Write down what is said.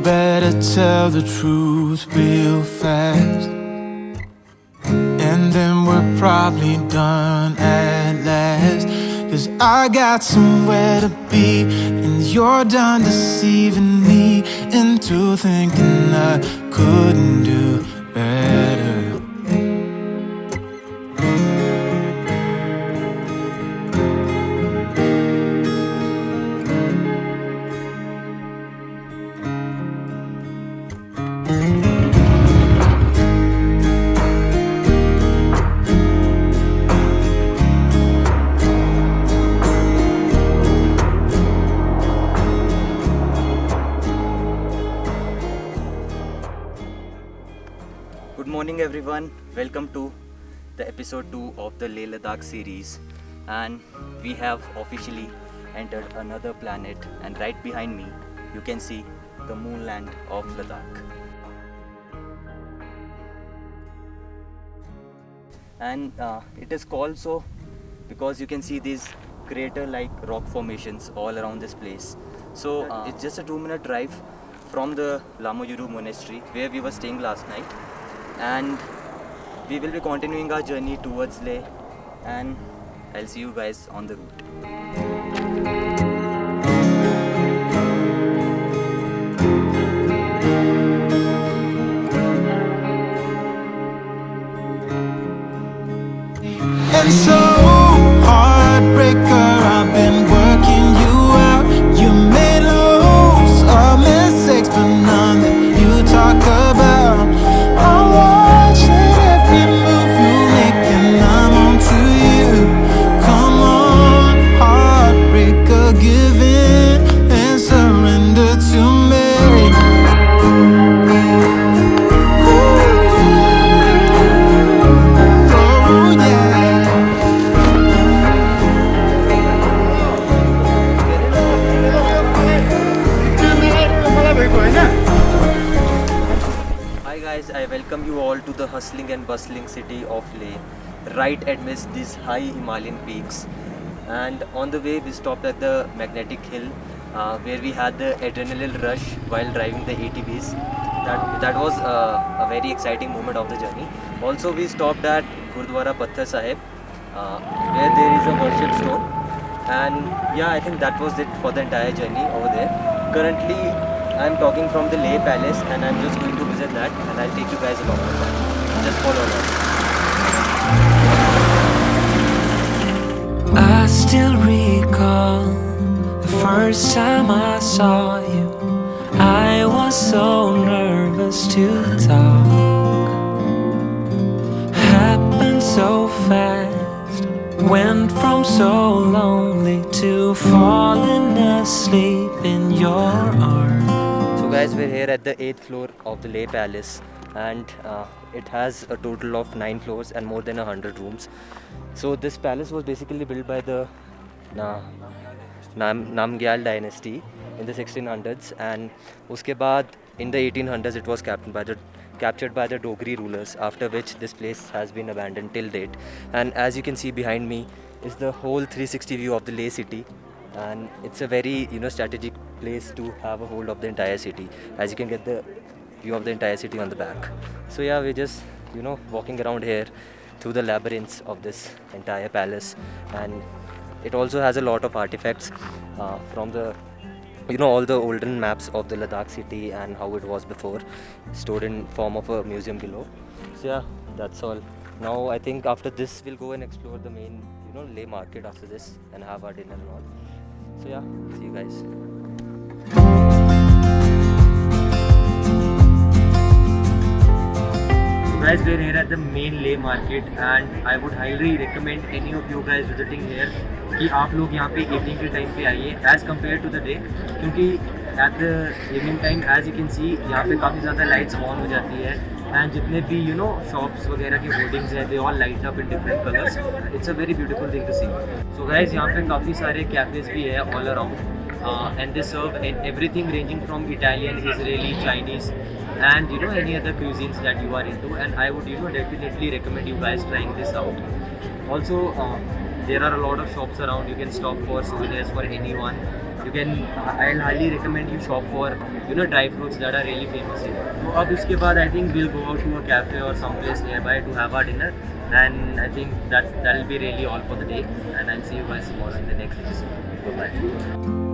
better tell the truth real fast, and then we're probably done at last. 'Cause I got somewhere to be, and you're done deceiving me into thinking I couldn't do better. Good morning everyone, welcome to the episode 2 of the Leh Ladakh series, and we have officially entered another planet, and right behind me you can see the moonland of Ladakh. And it is called so because you can see these crater like rock formations all around this place. So it's just a 2-minute drive from the Lamayuru monastery where we were staying last night, and we will be continuing our journey towards Leh, and I'll see you guys on the route. And so, heartbreaker, I've been working you out. You may lose all mistakes, but none that you talk about. I'm watching every move you make, and I'm on to you. Come on, heartbreaker, give in and surrender to me. Ooh, yeah. Hi guys, I welcome you all to the hustling and bustling city of Leh, right amidst these high Himalayan peaks. And on the way we stopped at the Magnetic Hill, where we had the adrenaline rush while driving the ATVs. That was a very exciting moment of the journey. Also we stopped at Gurdwara Patthar Sahib, where there is a worship stone. And yeah, I think that was it for the entire journey over there. Currently I'm talking from the Leh Palace, and I'm just going to visit that, and I'll take you guys along with that. Just follow along. I still recall the first time I saw you. I was so nervous to talk. Happened so fast. Went from so lonely to falling asleep in your arms. So guys, we're here at the 8th floor of the Leh Palace, and it has a total of 9 floors and more than 100 rooms. So this palace was basically built by the Namgyal dynasty in the 1600s, and uske baad in the 1800s it was captured by the Dogri rulers, after which this place has been abandoned till date. And as you can see behind me is the whole 360 view of the Leh city, and it's a very strategic place to have a hold of the entire city, as you can get the view of the entire city on the back. So yeah, we're just walking around here through the labyrinths of this entire palace, and it also has a lot of artifacts from the all the olden maps of the Ladakh city and how it was before, stored in form of a museum below. So yeah, that's all. Now I think after this we'll go and explore the main Leh market after this and have our dinner and all. So yeah, see you guys. So guys, we're here at the main Leh market, and I would highly recommend any of you guys visiting here कि आप लोग यहाँ पे evening के time पे आइए as compared to the day, क्योंकि at the evening time as you can see यहाँ पे काफ़ी ज़्यादा लाइट्स ऑन हो जाती है, एंड जितने भी शॉप्स वगैरह के होर्डिंग्स हैं they all light up in different colours. It's a very beautiful thing to see. So guys, यहाँ पे काफ़ी सारे कैफेज भी है all around, and they serve everything ranging from Italian, Israeli, Chinese, and any other cuisines that you are into, and I would definitely recommend you guys trying this out. Also there are a lot of shops around. You can stop for souvenirs for anyone. You can, I'll highly recommend you shop for dry fruits that are really famous here. So अब उसके बाद I think we'll go out to a cafe or someplace nearby to have our dinner, and I think that'll be really all for the day. And I'll see you guys tomorrow in the next episode. Bye bye.